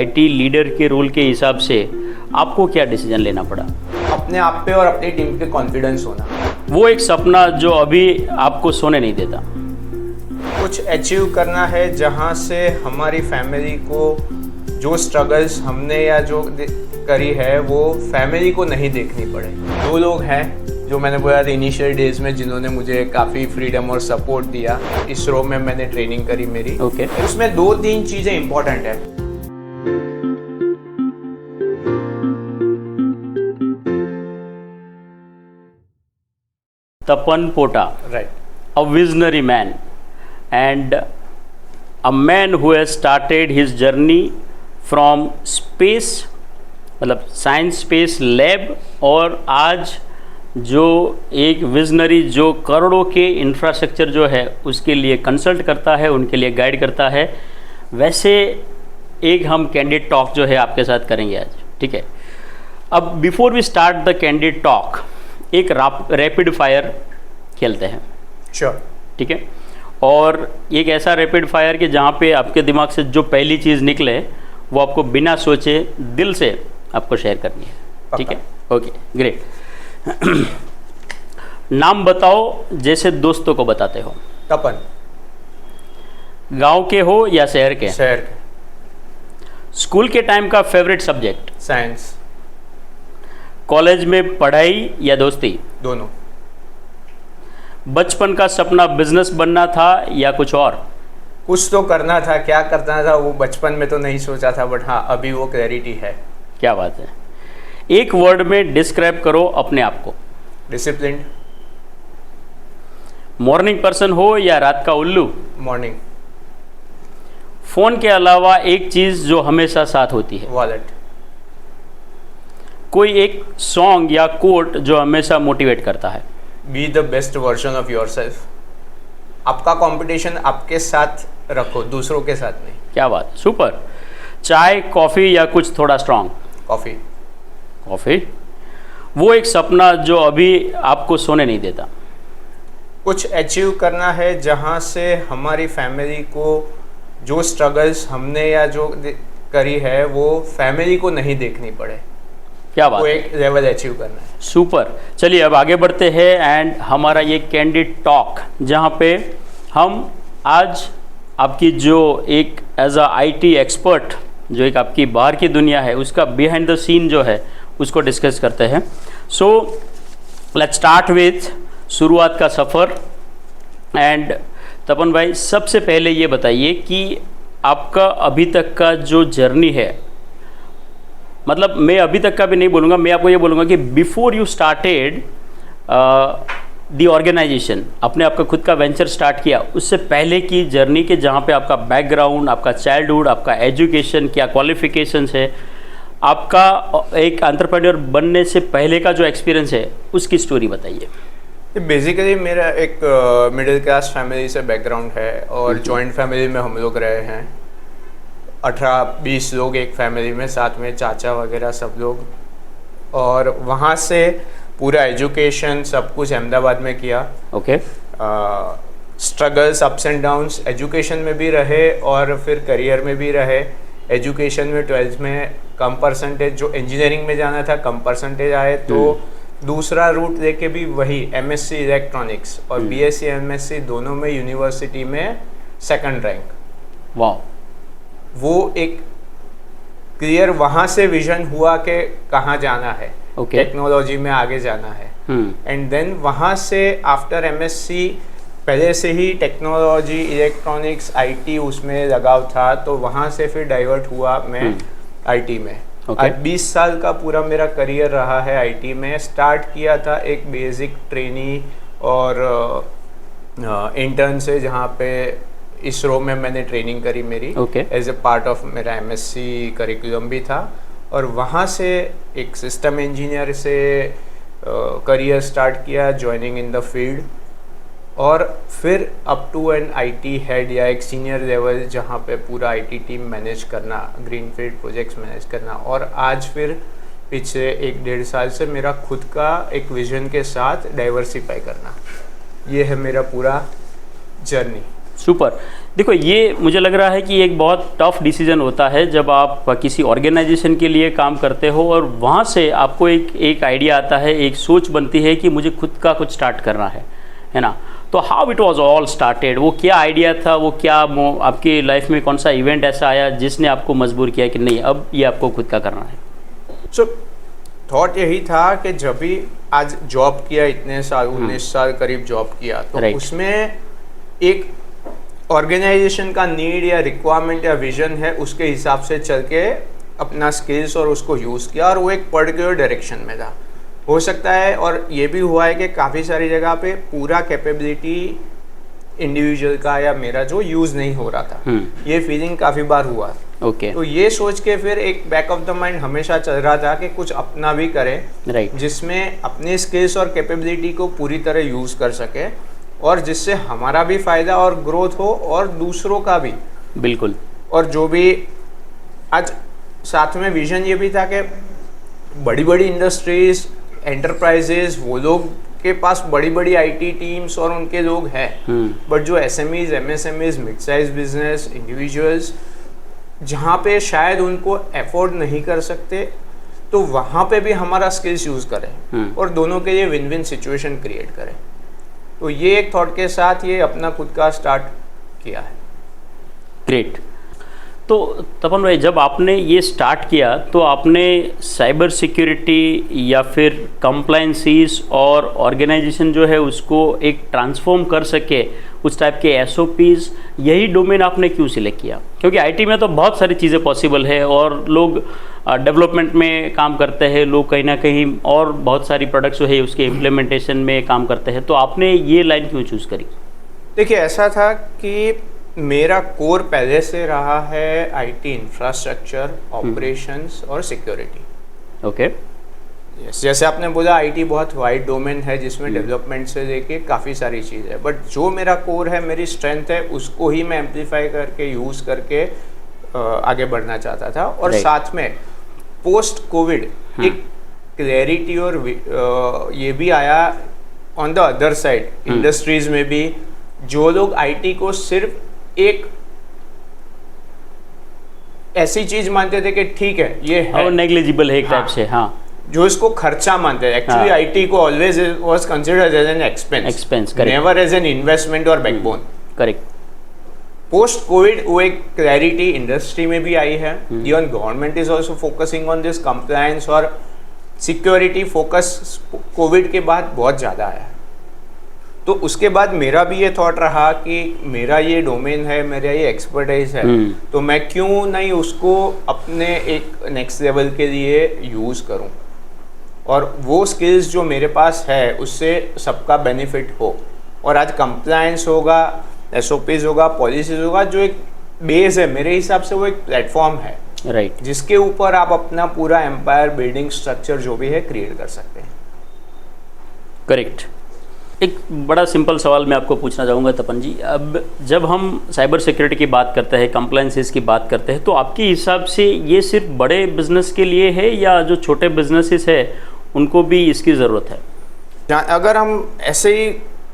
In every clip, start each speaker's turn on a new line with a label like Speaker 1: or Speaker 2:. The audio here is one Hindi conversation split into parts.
Speaker 1: आईटी लीडर के रोल के हिसाब से आपको क्या डिसीजन लेना पड़ा?
Speaker 2: अपने आप पे और अपनी टीम पे कॉन्फिडेंस होना।
Speaker 1: वो एक सपना जो अभी आपको सोने नहीं देता।
Speaker 2: कुछ अचीव करना है जहाँ से हमारी फैमिली को जो स्ट्रगल्स हमने या जो करी है वो फैमिली को नहीं देखनी पड़े। 2 लोग हैं जो मैंने बोला था इनिशियल डेज में, जिन्होंने मुझे काफ़ी फ्रीडम और सपोर्ट दिया। इसरो में मैंने ट्रेनिंग करी मेरी। उसमें 2-3 चीज़ें इंपॉर्टेंट है।
Speaker 1: तपन पोटा,
Speaker 2: right,
Speaker 1: a visionary man and a man who has started his journey from space, मतलब साइंस स्पेस लैब, और आज जो एक विजनरी जो करोड़ों के इंफ्रास्ट्रक्चर जो है उसके लिए कंसल्ट करता है, उनके लिए गाइड करता है। वैसे एक हम कैंडिडेट टॉक जो है आपके साथ करेंगे आज, ठीक है? अब before we start the candidate talk, एक रैपिड फायर खेलते हैं।
Speaker 2: श्योर।
Speaker 1: ठीक है? और एक ऐसा रैपिड फायर कि जहाँ पे आपके दिमाग से जो पहली चीज़ निकले वो आपको बिना सोचे दिल से आपको शेयर करनी है। ठीक है? Okay, great. नाम बताओ जैसे दोस्तों को बताते हो।
Speaker 2: तपन।
Speaker 1: गांव के हो या शहर के?
Speaker 2: शहर के।
Speaker 1: स्कूल के टाइम का फेवरेट सब्जेक्ट?
Speaker 2: साइंस।
Speaker 1: कॉलेज में पढ़ाई या दोस्ती?
Speaker 2: दोनों।
Speaker 1: बचपन का सपना बिजनेस बनना था या कुछ और?
Speaker 2: कुछ तो करना था, क्या करना था वो बचपन में तो नहीं सोचा था, बट हाँ अभी वो क्लैरिटी है।
Speaker 1: क्या बात है। एक वर्ड में डिस्क्राइब करो अपने आप को।
Speaker 2: डिसिप्लिन्ड।
Speaker 1: मॉर्निंग पर्सन हो या रात का उल्लू?
Speaker 2: मॉर्निंग।
Speaker 1: फोन के अलावा एक चीज जो हमेशा साथ होती है?
Speaker 2: वॉलेट।
Speaker 1: कोई एक सॉन्ग या कोट जो हमेशा मोटिवेट करता है?
Speaker 2: Be the best version of your self. आपका कंपटीशन आपके साथ रखो, दूसरों के साथ नहीं।
Speaker 1: क्या बात, सुपर। चाय, कॉफी या कुछ थोड़ा स्ट्रांग?
Speaker 2: कॉफी।
Speaker 1: कॉफी। वो एक सपना जो अभी आपको सोने नहीं देता?
Speaker 2: कुछ अचीव करना है जहाँ से हमारी फैमिली को जो स्ट्रगल्स हमने या जो करी है वो फैमिली को नहीं देखनी पड़े।
Speaker 1: क्या बात,
Speaker 2: वो एक लेवल अचीव करना है।
Speaker 1: सुपर। चलिए अब आगे बढ़ते हैं एंड हमारा ये कैंडिड टॉक, जहाँ पे हम आज आपकी जो एक एज अ आईटी एक्सपर्ट जो एक आपकी बाहर की दुनिया है उसका बिहाइंड द सीन जो है उसको डिस्कस करते हैं। सो लेट्स स्टार्ट विथ शुरुआत का सफ़र। एंड तपन भाई, सबसे पहले ये बताइए कि आपका अभी तक का जो जर्नी है, मतलब मैं अभी तक का भी नहीं बोलूँगा, मैं आपको ये बोलूँगा कि before you started the organisation, आपने आपका खुद का वेंचर स्टार्ट किया, उससे पहले की जर्नी के जहाँ पे आपका बैकग्राउंड, आपका चाइल्डहुड, आपका एजुकेशन, क्या क्वालिफिकेशंस है, आपका एक एंटरप्रेन्योर बनने से पहले का जो एक्सपीरियंस है उसकी स्टोरी बताइए।
Speaker 2: बेसिकली मेरा एक मिडिल क्लास फैमिली से बैकग्राउंड है और जॉइंट फैमिली में हम लोग रहे हैं। 18-20 लोग एक फैमिली में, साथ में चाचा वगैरह सब लोग। और वहाँ से पूरा एजुकेशन सब कुछ अहमदाबाद में किया।
Speaker 1: Okay.
Speaker 2: Struggles, ups and downs education में भी रहे और फिर करियर में भी रहे। एजुकेशन में 12th में कम परसेंटेज, जो इंजीनियरिंग में जाना था कम परसेंटेज आए, तो दूसरा रूट लेके भी वही एमएससी इलेक्ट्रॉनिक्स और बीएससी एमएससी दोनों में यूनिवर्सिटी में 2nd रैंक।
Speaker 1: वाह।
Speaker 2: वो एक क्लियर वहाँ से विजन हुआ कि कहाँ जाना है। टेक्नोलॉजी में आगे जाना है। एंड देन वहाँ से आफ्टर एमएससी पहले से ही टेक्नोलॉजी, इलेक्ट्रॉनिक्स, आईटी उसमें लगाव था, तो वहाँ से फिर डाइवर्ट हुआ मैं आईटी में। आज 20 साल का पूरा मेरा करियर रहा है आईटी में। स्टार्ट किया था एक बेसिक ट्रेनी और इंटर्न से, जहाँ पे इसरो में मैंने ट्रेनिंग करी मेरी एज ए पार्ट ऑफ मेरा एमएससी करिकुलम भी था। और वहाँ से एक सिस्टम इंजीनियर से करियर स्टार्ट किया, जॉइनिंग इन द फील्ड, और फिर up to an IT head या एक सीनियर लेवल जहाँ पे पूरा आईटी टीम मैनेज करना, ग्रीनफील्ड प्रोजेक्ट्स मैनेज करना। और आज फिर पिछले 1-1.5 साल से मेरा खुद का एक विजन के साथ डाइवर्सिफाई करना। ये है मेरा पूरा जर्नी।
Speaker 1: सुपर। देखो, ये मुझे लग रहा है कि एक बहुत टफ डिसीजन होता है जब आप किसी ऑर्गेनाइजेशन के लिए काम करते हो और वहाँ से आपको एक आइडिया आता है, एक सोच बनती है कि मुझे खुद का कुछ स्टार्ट करना है ना। तो how it was all started, वो क्या आइडिया था, वो क्या आपकी लाइफ में कौन सा इवेंट ऐसा आया जिसने आपको मजबूर किया कि नहीं अब ये आपको खुद का करना है?
Speaker 2: सो थॉट यही था कि जब भी आज जॉब किया, इतने साल 19 साल करीब जॉब किया, तो उसमें एक ऑर्गेनाइजेशन का नीड या रिक्वायरमेंट या विजन है, उसके हिसाब से चल के अपना स्किल्स और उसको यूज़ किया और वो एक पर्टिकुलर डायरेक्शन में था। हो सकता है, और ये भी हुआ है कि काफ़ी सारी जगह पे पूरा कैपेबिलिटी इंडिविजुअल का या मेरा जो यूज़ नहीं हो रहा था, ये फीलिंग काफ़ी बार हुआ। तो ये सोच के फिर एक बैक ऑफ द माइंड हमेशा चल रहा था कि कुछ अपना भी करें, जिसमें अपने स्किल्स और कैपेबिलिटी को पूरी तरह यूज़ कर सके और जिससे हमारा भी फ़ायदा और ग्रोथ हो और दूसरों का भी।
Speaker 1: बिल्कुल।
Speaker 2: और जो भी आज साथ में विजन ये भी था कि बड़ी बड़ी इंडस्ट्रीज, एंटरप्राइजेज, वो लोग के पास बड़ी बड़ी आईटी टीम्स और उनके लोग हैं, बट जो SMEs, MSMEs, mid size business, individuals, जहाँ पे शायद उनको अफोर्ड नहीं कर सकते, तो वहाँ पे भी हमारा स्किल्स यूज़ करें और दोनों के लिए विन विन सिचुएशन क्रिएट करें। तो ये एक थॉट के साथ ये अपना खुद का स्टार्ट किया है।
Speaker 1: ग्रेट। तो तपन भाई, जब आपने ये स्टार्ट किया तो आपने साइबर सिक्योरिटी या फिर कंप्लायंसीज और ऑर्गेनाइजेशन जो है उसको एक ट्रांसफॉर्म कर सके, उस टाइप के एसओपीज़, यही डोमेन आपने क्यों सिलेक्ट किया? क्योंकि आईटी में तो बहुत सारी चीज़ें पॉसिबल है और लोग डेवलपमेंट में काम करते हैं, लोग कहीं ना कहीं और बहुत सारी प्रोडक्ट्स जो है उसके इम्प्लीमेंटेशन में काम करते हैं, तो आपने ये लाइन क्यों चूज़ करी?
Speaker 2: देखिए, ऐसा था कि मेरा कोर पहले से रहा है आईटी इंफ्रास्ट्रक्चर, ऑपरेशंस और सिक्योरिटी।
Speaker 1: ओके।
Speaker 2: जैसे आपने बोला, आईटी बहुत वाइड डोमेन है जिसमें डेवलपमेंट से लेके काफ़ी सारी चीज़ है, बट जो मेरा कोर है, मेरी स्ट्रेंथ है, उसको ही मैं एम्पलीफाई करके यूज़ करके आगे बढ़ना चाहता था। और साथ में पोस्ट कोविड एक क्लैरिटी और ये भी आया on the other side, industries में भी जो लोग आईटी को सिर्फ एक ऐसी चीज मानते थे कि ठीक है ये है,
Speaker 1: नेग्लिजिबल है एक टाइप से, हाँ,
Speaker 2: जो इसको खर्चा मानते हैं। एक्चुअली आईटी को always was considered as an expense, never as an investment और बैकबोन।
Speaker 1: करेक्ट।
Speaker 2: पोस्ट कोविड वो एक क्लैरिटी इंडस्ट्री में भी आई है। Even government is also focusing on this, compliance और सिक्योरिटी फोकस कोविड के बाद बहुत ज़्यादा आया है। तो उसके बाद मेरा भी ये थॉट रहा कि मेरा ये डोमेन है, मेरा ये एक्सपर्टाइज है, तो मैं क्यों नहीं उसको अपने एक नेक्स्ट लेवल के लिए यूज़ करूं और वो स्किल्स जो मेरे पास है उससे सबका बेनिफिट हो। और आज कंप्लायंस होगा, एसओपीज होगा, पॉलिसीज होगा, जो एक बेस है, मेरे हिसाब से वो एक प्लेटफॉर्म है,
Speaker 1: राइट,
Speaker 2: जिसके ऊपर आप अपना पूरा एम्पायर बिल्डिंग स्ट्रक्चर जो भी है क्रिएट कर सकते हैं।
Speaker 1: करेक्ट। एक बड़ा सिंपल सवाल मैं आपको पूछना चाहूँगा तपन जी, अब जब हम साइबर सिक्योरिटी की बात करते हैं, कंप्लायंसेस की बात करते हैं, तो आपके हिसाब से ये सिर्फ बड़े बिजनेस के लिए है या जो छोटे बिजनेसेस है उनको भी इसकी ज़रूरत है?
Speaker 2: अगर हम ऐसे ही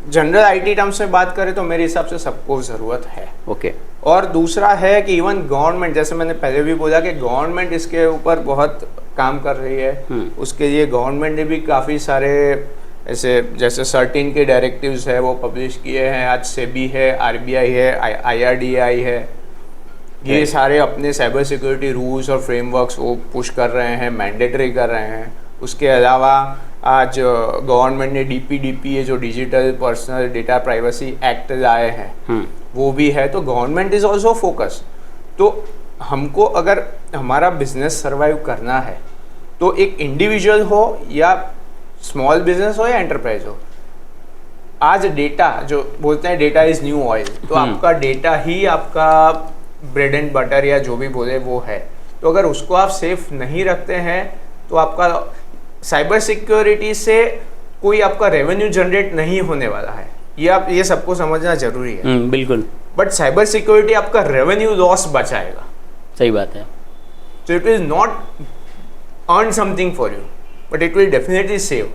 Speaker 2: जनरल आईटी टर्म्स में बात करें तो मेरे हिसाब से सबको ज़रूरत है।
Speaker 1: ओके।
Speaker 2: और दूसरा है कि इवन गवर्नमेंट, जैसे मैंने पहले भी बोला कि गवर्नमेंट इसके ऊपर बहुत काम कर रही है। उसके लिए गवर्नमेंट ने भी काफ़ी सारे ऐसे, जैसे 13 के डायरेक्टिव्स है वो पब्लिश किए हैं। आज सेबी है, आरबीआई है, आईआरडीआई है, ये सारे अपने साइबर सिक्योरिटी रूल्स और फ्रेमवर्क्स वो पुश कर रहे हैं, मैंडेटरी कर रहे हैं। उसके अलावा आज गवर्नमेंट ने डीपीडीपी, जो digital personal data privacy act लाए हैं, वो भी है। तो गवर्नमेंट इज ऑल्सो फोकस। तो हमको अगर हमारा बिजनेस सर्वाइव करना है तो एक इंडिविजुअल हो या स्मॉल बिजनेस हो या एंटरप्राइज हो, आज डेटा, जो बोलते हैं डेटा इज न्यू ऑयल, तो आपका डेटा ही आपका ब्रेड एंड बटर या जो भी बोले वो है। तो अगर उसको आप सेफ नहीं रखते हैं तो आपका साइबर सिक्योरिटी से कोई आपका रेवेन्यू जनरेट नहीं होने वाला है। ये आप ये सबको समझना जरूरी है।
Speaker 1: बिल्कुल।
Speaker 2: बट साइबर सिक्योरिटी आपका रेवेन्यू लॉस बचाएगा।
Speaker 1: सही बात है।
Speaker 2: So it will not earn something for you, but it will definitely save.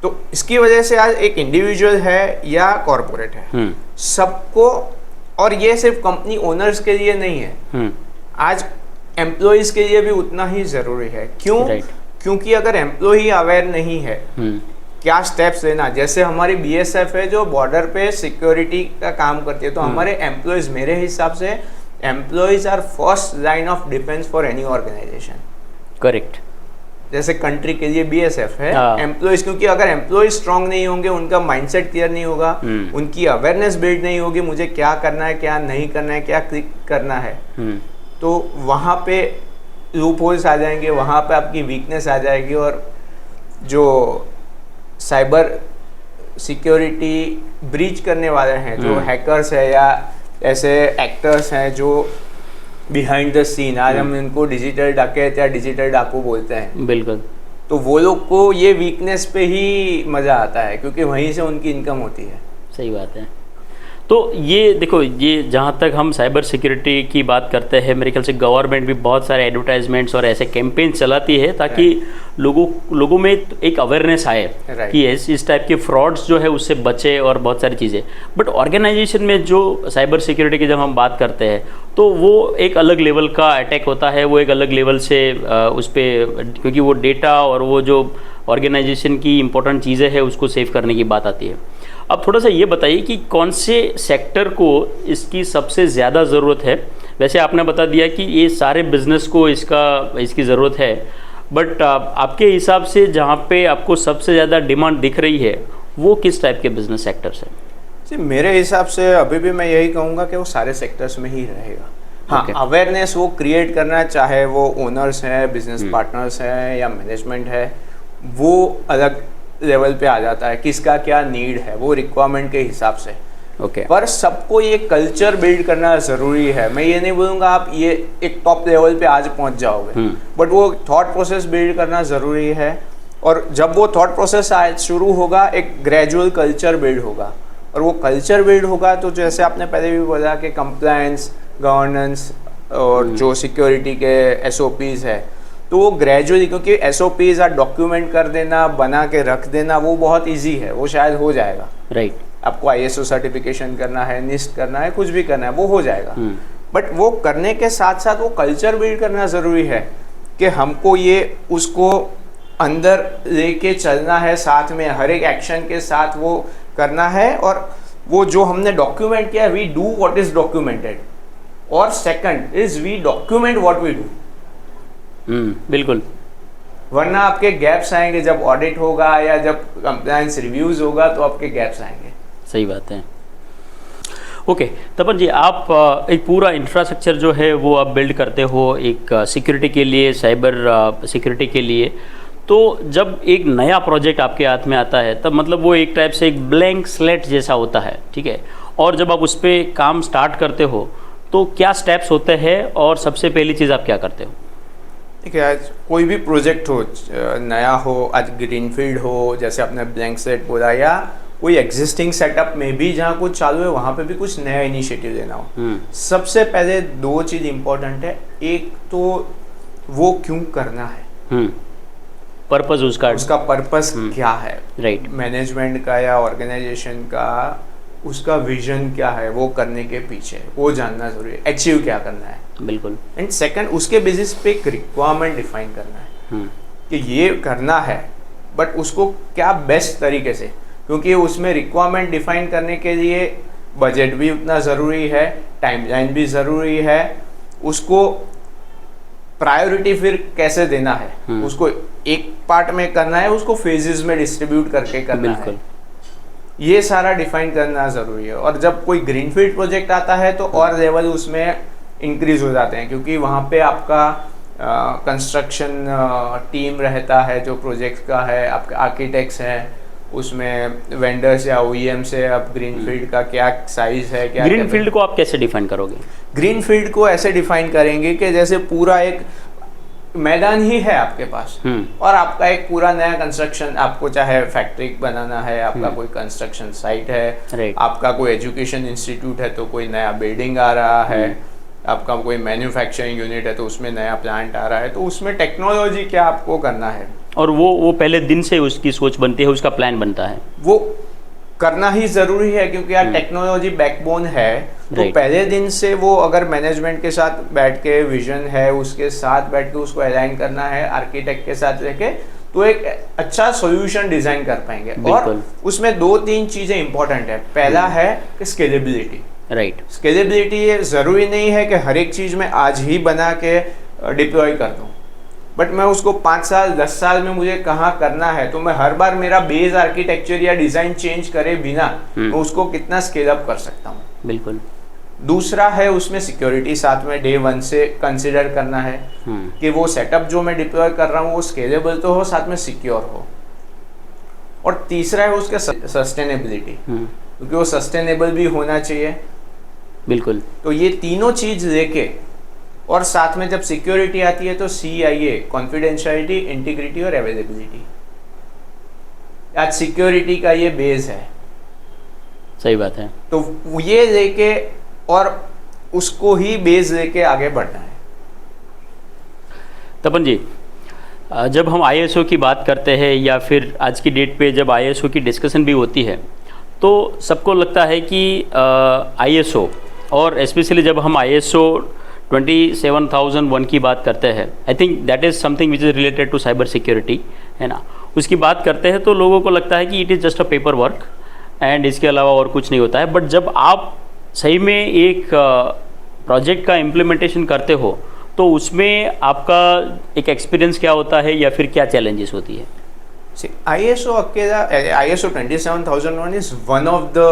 Speaker 2: तो इसकी वजह से आज एक इंडिविजुअल है या कॉरपोरेट है, सबको, और ये सिर्फ कंपनी ओनर्स के लिए नहीं है, आज एम्प्लॉइज के लिए भी उतना ही जरूरी है। क्यों? क्योंकि अगर एम्प्लॉय अवेयर नहीं है क्या स्टेप्स लेना, जैसे हमारी बीएसएफ है जो बॉर्डर पे सिक्योरिटी का काम करती है, तो हमारे एम्प्लॉयज, मेरे हिसाब से employees are first line of defence for any organisation.
Speaker 1: Correct.
Speaker 2: जैसे कंट्री के लिए बीएसएफ है, एम्प्लॉयज, क्योंकि अगर एम्प्लॉयज स्ट्रांग नहीं होंगे, उनका माइंडसेट क्लियर नहीं होगा, उनकी अवेयरनेस बिल्ड नहीं होगी, मुझे क्या करना है, क्या नहीं करना है, क्या क्लिक करना है, तो वहाँ पे लूप होल्स आ जाएंगे, वहाँ पे आपकी वीकनेस आ जाएगी, और जो साइबर सिक्योरिटी ब्रीच करने वाले हैं, जो हैकर्स है या ऐसे एक्टर्स हैं जो बिहाइंड द सीन, आज हम इनको डिजिटल डकैत या डिजिटल डाकू बोलते हैं,
Speaker 1: बिल्कुल,
Speaker 2: तो वो लोग को ये वीकनेस पे ही मज़ा आता है, क्योंकि वहीं से उनकी इनकम होती है।
Speaker 1: सही बात है। तो ये देखो, ये जहाँ तक हम साइबर सिक्योरिटी की बात करते हैं, मेरे ख्याल से गवर्नमेंट भी बहुत सारे एडवर्टाइजमेंट्स और ऐसे कैंपेन चलाती है ताकि लोगों में एक अवेयरनेस आए कि इस टाइप के फ्रॉड्स जो है उससे बचे और बहुत सारी चीज़ें। बट ऑर्गेनाइजेशन में जो साइबर सिक्योरिटी की जब हम बात करते हैं तो वो एक अलग लेवल का अटैक होता है, वो एक अलग लेवल से उस पर, क्योंकि वो डेटा और वो जो ऑर्गेनाइजेशन की इंपॉर्टेंट चीज़ें हैं उसको सेव करने की बात आती है। अब थोड़ा सा ये बताइए कि कौन से सेक्टर को इसकी सबसे ज़्यादा ज़रूरत है। वैसे आपने बता दिया कि ये सारे बिजनेस को इसकी ज़रूरत है, बट आपके हिसाब से जहाँ पे आपको सबसे ज़्यादा डिमांड दिख रही है वो किस टाइप के बिजनेस सेक्टर्स हैं?
Speaker 2: जी, मेरे हिसाब से अभी भी मैं यही कहूँगा कि वो सारे सेक्टर्स में ही रहेगा। हाँ, अवेयरनेस वो क्रिएट करना, चाहे वो ओनर्स हैं, बिजनेस पार्टनर्स हैं या मैनेजमेंट है, वो अलग लेवल पे आ जाता है, किसका क्या नीड है वो रिक्वायरमेंट के हिसाब से। पर सबको ये कल्चर बिल्ड करना ज़रूरी है। मैं ये नहीं बोलूँगा आप ये एक टॉप लेवल पे आज पहुँच जाओगे, बट वो थॉट प्रोसेस बिल्ड करना ज़रूरी है, और जब वो थॉट प्रोसेस शुरू होगा, एक ग्रेजुअल कल्चर बिल्ड होगा, और वो कल्चर बिल्ड होगा तो जैसे आपने पहले भी बोला कि कंप्लायंस, गवर्नेंस और जो सिक्योरिटी के SOPs है, तो वो ग्रेजुअली, क्योंकि SOPs आप डॉक्यूमेंट कर देना, बना के रख देना, वो बहुत इजी है, वो शायद हो जाएगा।
Speaker 1: राइट।
Speaker 2: आपको ISO सर्टिफिकेशन करना है, NIST करना है, कुछ भी करना है, वो हो जाएगा। बट वो करने के साथ साथ वो कल्चर बिल्ड करना ज़रूरी है कि हमको ये उसको अंदर लेके चलना है, साथ में हर एक एक्शन के साथ वो करना है, और वो जो हमने डॉक्यूमेंट किया, we do what is documented, और second is we document what we do.
Speaker 1: बिल्कुल,
Speaker 2: वरना आपके गैप्स आएंगे, जब ऑडिट होगा या जब कंप्लायंस रिव्यूज होगा तो आपके गैप्स आएंगे।
Speaker 1: सही बात है। ओके, तपन जी, आप एक पूरा इंफ्रास्ट्रक्चर जो है वो आप बिल्ड करते हो एक सिक्योरिटी के लिए, साइबर सिक्योरिटी के लिए, तो जब एक नया प्रोजेक्ट आपके हाथ में आता है तब मतलब वो एक टाइप से एक ब्लैंक स्लेट जैसा होता है, ठीक है, और जब आप उस पर काम स्टार्ट करते हो तो क्या स्टेप्स होते हैं और सबसे पहली चीज़ आप क्या करते हो?
Speaker 2: ठीक है, आज कोई भी प्रोजेक्ट हो, नया हो, आज ग्रीनफील्ड हो, जैसे आपने ब्लैंक स्लेट बोला, या कोई एग्जिस्टिंग सेटअप में भी जहाँ कुछ चालू है वहाँ पे भी कुछ नया इनिशिएटिव लेना हो, सबसे पहले दो चीज़ इम्पोर्टेंट है। एक तो वो क्यों करना है,
Speaker 1: पर्पस, उसका
Speaker 2: पर्पस क्या है,
Speaker 1: राइट,
Speaker 2: मैनेजमेंट का या ऑर्गेनाइजेशन का, उसका विजन क्या है, वो करने के पीछे वो जानना जरूरी है, अचीव क्या करना है।
Speaker 1: बिल्कुल।
Speaker 2: एंड सेकंड, उसके बेसिस पे एक रिक्वायरमेंट डिफाइन करना है कि ये करना है, बट उसको क्या बेस्ट तरीके से, क्योंकि उसमें रिक्वायरमेंट डिफाइन करने के लिए बजट भी उतना ज़रूरी है, टाइमलाइन भी ज़रूरी है, उसको प्रायोरिटी फिर कैसे देना है, उसको एक पार्ट में करना है, उसको फेजेस में डिस्ट्रीब्यूट करके करना है, ये सारा डिफाइन करना ज़रूरी है। और जब कोई ग्रीनफील्ड प्रोजेक्ट आता है तो और लेवल उसमें इंक्रीज हो जाते हैं, क्योंकि वहाँ पे आपका कंस्ट्रक्शन टीम रहता है जो प्रोजेक्ट का है, आपके आर्किटेक्ट्स हैं, उसमें वेंडर्स या OEM से आप ग्रीनफील्ड का क्या साइज है, क्या
Speaker 1: ग्रीनफील्ड को आप कैसे डिफाइन करोगे?
Speaker 2: ग्रीनफील्ड को ऐसे डिफाइन करेंगे कि जैसे पूरा एक मैदान ही है आपके पास, और आपका एक पूरा नया कंस्ट्रक्शन, आपको चाहे फैक्ट्री बनाना है, आपका कोई कंस्ट्रक्शन साइट है, आपका कोई एजुकेशन इंस्टीट्यूट है तो कोई नया बिल्डिंग आ रहा है, आपका कोई मैन्युफैक्चरिंग यूनिट है तो उसमें नया प्लांट आ रहा है, तो उसमें टेक्नोलॉजी क्या आपको करना है,
Speaker 1: और वो पहले दिन से उसकी सोच बनती है, उसका प्लान बनता है,
Speaker 2: वो करना ही ज़रूरी है, क्योंकि यार टेक्नोलॉजी बैकबोन है। तो पहले दिन से वो अगर मैनेजमेंट के साथ बैठ के, विजन है उसके साथ बैठ के उसको अलाइन करना है आर्किटेक्ट के साथ लेके, तो एक अच्छा सॉल्यूशन डिज़ाइन कर पाएंगे। और उसमें 2-3 चीज़ें इंपॉर्टेंट है। पहला है कि स्केलेबिलिटी।
Speaker 1: राइट,
Speaker 2: स्केलेबिलिटी ये ज़रूरी नहीं है कि हर एक चीज़ में आज ही बना के डिप्लॉय कर दूँ, बट मैं उसको 5 साल 10 साल में मुझे कहाँ करना है, तो मैं हर बार मेरा बेस आर्किटेक्चर या डिज़ाइन चेंज करे बिना मैं उसको कितना स्केल अप कर सकता हूँ।
Speaker 1: बिल्कुल।
Speaker 2: दूसरा है उसमें सिक्योरिटी साथ में डे 1 से कंसिडर करना है कि वो सेटअप जो मैं डिप्लॉय कर रहा हूँ वो स्केलेबल तो हो, साथ में सिक्योर हो। और तीसरा है उसका सस्टेनेबिलिटी, क्योंकि वो सस्टेनेबल भी होना चाहिए।
Speaker 1: बिल्कुल।
Speaker 2: तो ये तीनों चीज़ लेके, और साथ में जब सिक्योरिटी आती है तो CIA, कॉन्फिडेंशियलिटी, इंटीग्रिटी और अवेलेबिलिटी। आज सिक्योरिटी का ये बेस है।
Speaker 1: सही बात है।
Speaker 2: तो ये लेके और उसको ही बेस लेके आगे बढ़ना है।
Speaker 1: तपन जी, जब हम ISO की बात करते हैं या फिर आज की डेट पे जब ISO की डिस्कशन भी होती है, तो सबको लगता है कि ISO, और स्पेशली जब हम ISO 27001 की बात करते हैं, I think that is something which is related to cyber security, है ना। उसकी बात करते हैं तो लोगों को लगता है कि it is just a paper work and इसके अलावा और कुछ नहीं होता है। बट जब आप सही में एक प्रोजेक्ट का इम्प्लीमेंटेशन करते हो तो उसमें आपका एक एक्सपीरियंस क्या होता है या फिर क्या चैलेंजेस होती है?
Speaker 2: ISO अकेला, ISO 27001 is one of the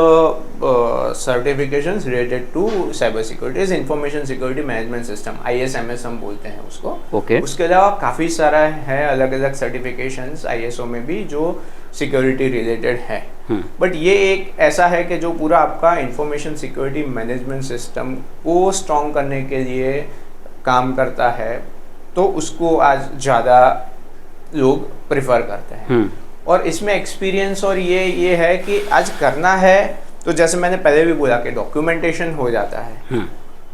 Speaker 2: certifications related to cyber security, is information security management system, ISMS हम बोलते हैं उसको।
Speaker 1: Okay.
Speaker 2: उसके अलावा काफ़ी सारा है अलग अलग सर्टिफिकेशंस ISO में भी जो सिक्योरिटी रिलेटेड है। बट ये एक ऐसा है कि जो पूरा आपका इंफॉर्मेशन सिक्योरिटी मैनेजमेंट सिस्टम को स्ट्रॉन्ग करने के लिए काम करता है, तो उसको आज ज़्यादा लोग प्रिफर करते हैं। और इसमें एक्सपीरियंस और ये है कि आज करना है तो जैसे मैंने पहले भी बोला कि डॉक्यूमेंटेशन हो जाता है,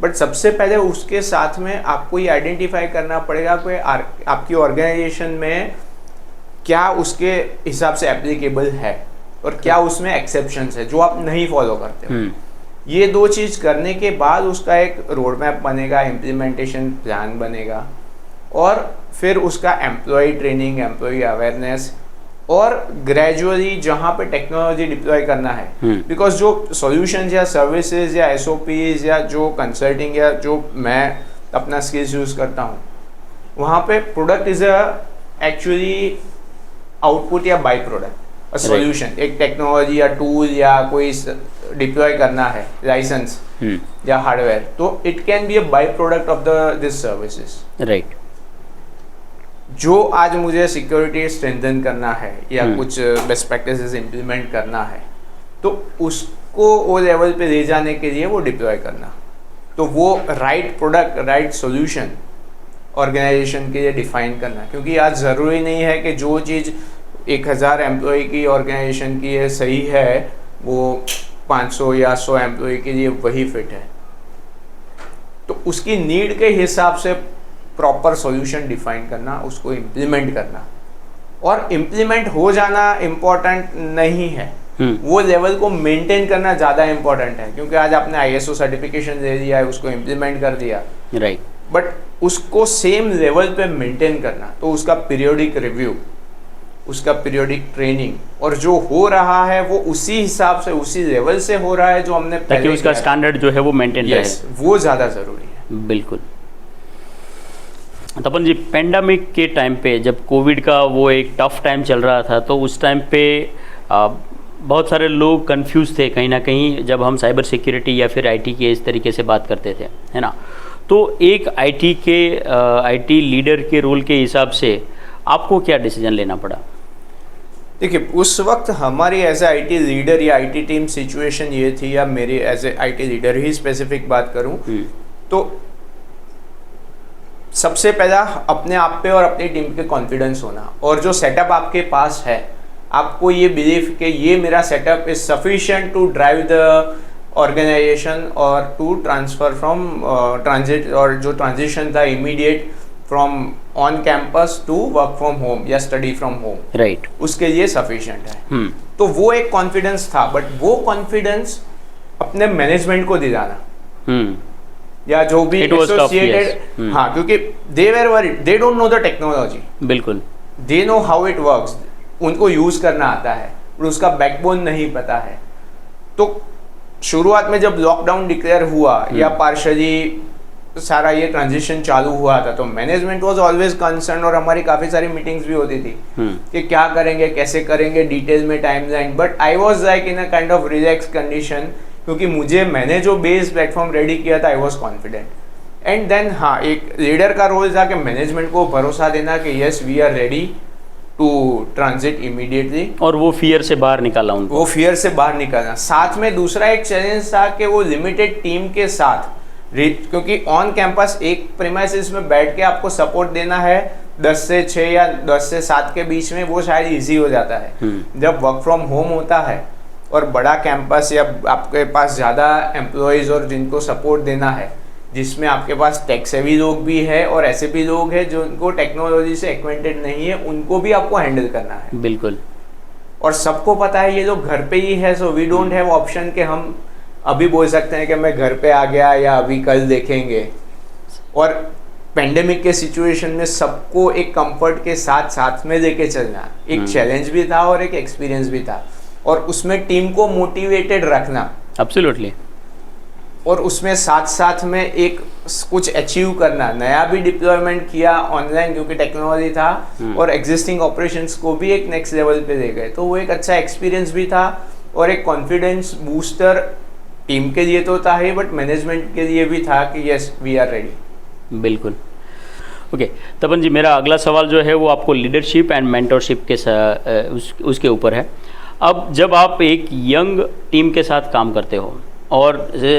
Speaker 2: बट सबसे पहले उसके साथ में आपको ये आइडेंटिफाई करना पड़ेगा कि आपकी ऑर्गेनाइजेशन में क्या उसके हिसाब से एप्लीकेबल है और क्या उसमें एक्सेप्शंस है जो आप नहीं फॉलो करते हो। ये 2 चीज़ करने के बाद उसका एक रोड मैप बनेगा, इम्प्लीमेंटेशन प्लान बनेगा, और फिर उसका एम्प्लॉय ट्रेनिंग, एम्प्लॉय अवेयरनेस, और ग्रेजुअली जहाँ पे टेक्नोलॉजी डिप्लॉय करना है, बिकॉज जो सॉल्यूशंस या सर्विसेज या SOPs या जो कंसल्टिंग या जो मैं अपना स्किल्स यूज़ करता हूँ, वहाँ पे प्रोडक्ट इज़ एक्चुअली आउटपुट या बाई प्रोडक्ट, अ सॉल्यूशन। एक टेक्नोलॉजी या टूल या कोई डिप्लॉय करना है, लाइसेंस या हार्डवेयर, तो it can be a by product of this services.
Speaker 1: Right.
Speaker 2: जो आज मुझे सिक्योरिटी स्ट्रेंथन करना है या कुछ बेस्ट प्रैक्टिसेस इम्प्लीमेंट करना है, तो उसको वो लेवल पे ले जाने के लिए वो डिप्लॉय करना, तो वो right product, right solution organisation के लिए डिफाइन करना। क्योंकि आज ज़रूरी नहीं है कि जो चीज़ 1000 एम्प्लॉय की ऑर्गेनाइजेशन की है सही है, वो 500 या 100 एम्प्लॉय के लिए वही फिट है। तो उसकी नीड के हिसाब से प्रॉपर सॉल्यूशन डिफाइन करना, उसको इम्प्लीमेंट करना, और इम्प्लीमेंट हो जाना इम्पोर्टेंट नहीं है, वो लेवल को मेंटेन करना ज़्यादा इम्पोर्टेंट है। क्योंकि आज आपने ISO सर्टिफिकेशन दे दिया है, उसको इम्प्लीमेंट कर दिया,
Speaker 1: राइट,
Speaker 2: बट उसको सेम लेवल पे मेंटेन करना, तो उसका पीरियोडिक रिव्यू, उसका पीरियोडिक ट्रेनिंग, और जो हो रहा है वो उसी हिसाब से, उसी लेवल से हो रहा है जो हमने पहले,
Speaker 1: ताकि उसका स्टैंडर्ड जो है वो मेंटेन रहे,
Speaker 2: वो ज़्यादा ज़रूरी है।
Speaker 1: बिल्कुल। तपन जी, पेंडेमिक के टाइम पे जब कोविड का वो एक टफ टाइम चल रहा था, तो उस टाइम पे बहुत सारे लोग कंफ्यूज थे कहीं ना कहीं जब हम साइबर सिक्योरिटी या फिर IT के इस तरीके से बात करते थे, है ना। तो एक IT लीडर के रोल के हिसाब से आपको क्या डिसीजन लेना पड़ा?
Speaker 2: देखिए, उस वक्त हमारी एज ए IT लीडर या IT टीम सिचुएशन ये थी, या मेरी एज ए IT लीडर ही स्पेसिफिक बात करूं, तो सबसे पहला अपने आप पे और अपनी टीम पे कॉन्फिडेंस होना, और जो सेटअप आपके पास है आपको ये बिलीव कि ये मेरा setup is sufficient to drive the organisation और टू ट्रांसफ़र फ्रॉम ट्रांजिट, और जो ट्रांजिशन था immediate from on campus to work from home या स्टडी फ्रॉम होम,
Speaker 1: राइट,
Speaker 2: उसके लिए सफिशिएंट है। तो वो एक कॉन्फिडेंस था, बट वो कॉन्फिडेंस अपने मैनेजमेंट को दिलाना या जो भी एसोसिएटेड, हाँ, क्योंकि they were worried, they don't know the technology,
Speaker 1: बिल्कुल,
Speaker 2: they know how it works, उनको यूज करना आता है और उसका बैकबोन नहीं पता है। तो शुरुआत में जब लॉकडाउन डिक्लेयर हुआ या पार्शली सारा ये ट्रांजिशन चालू हुआ था, तो मैनेजमेंट वाज ऑलवेज कंसर्न, और हमारी काफी सारी मीटिंग्स भी होती थी कि क्या करेंगे, कैसे करेंगे, डिटेल में timeline. But I was like in a kind of relax condition, क्योंकि मैंने जो बेस प्लेटफॉर्म रेडी किया था, I was confident. And then हाँ, एक लीडर का रोल था कि मैनेजमेंट को भरोसा देना कि yes we are ready to transit immediately, और
Speaker 1: वो फियर से बाहर निकाला उनको,
Speaker 2: वो फियर से बाहर निकालना। साथ में दूसरा एक चैलेंज था कि वो लिमिटेड टीम के साथ, क्योंकि ऑन कैंपस एक प्रीमाइसिस में बैठ के आपको सपोर्ट देना है 10 से 6 या 10 से 7 के बीच में, वो शायद इजी हो जाता है। जब वर्क फ्रॉम होम होता है और बड़ा कैंपस या आपके पास ज़्यादा एम्प्लॉयज़ और जिनको सपोर्ट देना है, जिसमें आपके पास टेक सेवी लोग भी है और ऐसे भी लोग हैं जो उनको टेक्नोलॉजी से एक्वेंटेड नहीं है, उनको भी आपको हैंडल करना है।
Speaker 1: बिल्कुल,
Speaker 2: और सबको पता है ये लोग घर पे ही है, so we don't have option कि हम अभी बोल सकते हैं कि मैं घर पे आ गया या अभी कल देखेंगे। और पेंडेमिक के सिचुएशन में सबको एक कंफर्ट के साथ साथ में लेके चलना एक चैलेंज भी था और एक एक्सपीरियंस भी था, और उसमें टीम को मोटिवेटेड रखना,
Speaker 1: एब्सोल्युटली,
Speaker 2: और उसमें साथ साथ में एक कुछ अचीव करना। नया भी डिप्लॉयमेंट किया ऑनलाइन क्योंकि टेक्नोलॉजी था, और एग्जिस्टिंग ऑपरेशंस को भी एक नेक्स्ट लेवल पे ले गए। तो वो एक अच्छा एक्सपीरियंस भी था और एक कॉन्फिडेंस बूस्टर टीम के लिए तो था ही, बट मैनेजमेंट के लिए भी था कि यस वी आर रेडी।
Speaker 1: बिल्कुल। ओके तपन जी, मेरा अगला सवाल जो है वो आपको लीडरशिप एंड मेंटरशिप के उसके ऊपर है। अब जब आप एक यंग टीम के साथ काम करते हो, और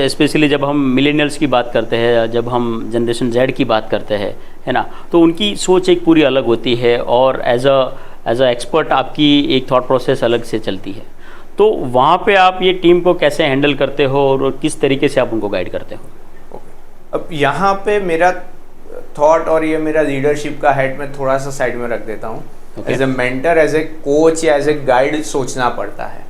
Speaker 1: स्पेशली जब हम मिलेनियल्स की बात करते हैं, जब हम जनरेशन जेड की बात करते हैं, है ना, तो उनकी सोच एक पूरी अलग होती है, और एज अ एक्सपर्ट आपकी एक थॉट प्रोसेस अलग से चलती है। तो वहाँ पे आप ये टीम को कैसे हैंडल करते हो और किस तरीके से आप उनको गाइड करते हो?
Speaker 2: अब यहाँ पे मेरा थॉट और ये मेरा लीडरशिप का हेड में थोड़ा सा साइड में रख देता हूँ। As a mentor, as a coach या एज ए गाइड सोचना पड़ता है,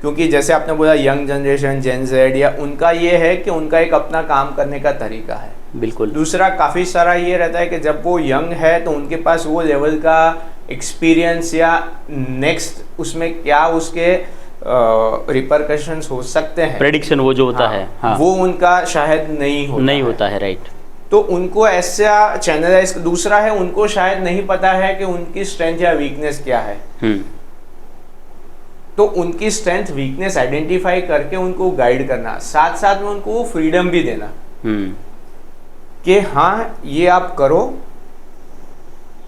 Speaker 2: क्योंकि जैसे आपने बोला यंग जनरेशन जेन जेड, या उनका ये है कि उनका एक अपना काम करने का तरीका है।
Speaker 1: बिल्कुल।
Speaker 2: दूसरा काफ़ी सारा ये रहता है कि जब वो यंग है तो उनके पास वो लेवल का एक्सपीरियंस या नेक्स्ट उसमें क्या उसके रिपरकशंस हो सकते हैं,
Speaker 1: प्रेडिक्शन वो जो होता है,
Speaker 2: हाँ, वो उनका शायद नहीं होता है,
Speaker 1: राइट।
Speaker 2: तो उनको ऐसा चैनलाइज, दूसरा है उनको शायद नहीं पता है कि उनकी स्ट्रेंथ या वीकनेस क्या है। तो उनकी स्ट्रेंथ वीकनेस आइडेंटिफाई करके उनको गाइड करना, साथ साथ में उनको वो फ्रीडम भी देना कि हाँ ये आप करो,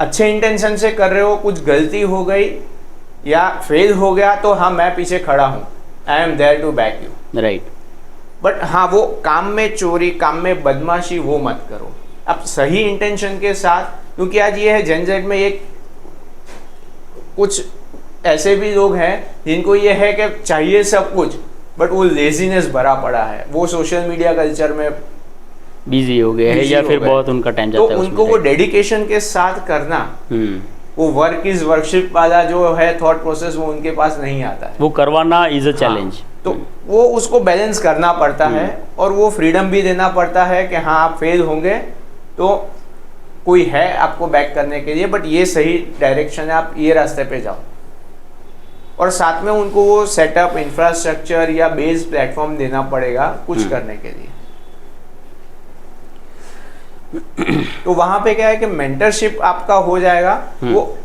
Speaker 2: अच्छे इंटेंशन से कर रहे हो, कुछ गलती हो गई या फेल हो गया तो हाँ मैं पीछे खड़ा हूँ, I am there to back you,
Speaker 1: right.
Speaker 2: But हाँ वो काम में चोरी, काम में बदमाशी वो मत करो, अब सही इंटेंशन के साथ। क्योंकि आज ये है जेन जेड में एक कुछ ऐसे भी लोग हैं जिनको ये है कि चाहिए सब कुछ, बट वो लेजीनेस भरा पड़ा है, वो सोशल मीडिया कल्चर में
Speaker 1: बिजी हो गए हैं या फिर बहुत उनका टाइम जाता है,
Speaker 2: तो उनको वो डेडिकेशन के साथ करना, वो वर्क इज वर्कशिप वाला जो है थॉट प्रोसेस, वो उनके पास नहीं आता है,
Speaker 1: वो करवाना इज अ चैलेंज।
Speaker 2: तो वो उसको बैलेंस करना पड़ता है, और वो फ्रीडम भी देना पड़ता है कि हाँ आप फेल होंगे तो कोई है आपको बैक करने के लिए, बट ये सही डायरेक्शन है, आप ये रास्ते पे जाओ। और साथ में उनको वो सेटअप, इंफ्रास्ट्रक्चर या बेस प्लेटफॉर्म देना पड़ेगा कुछ करने के लिए। तो वहां पे क्या है कि मेंटरशिप आपका हो जाएगा, वो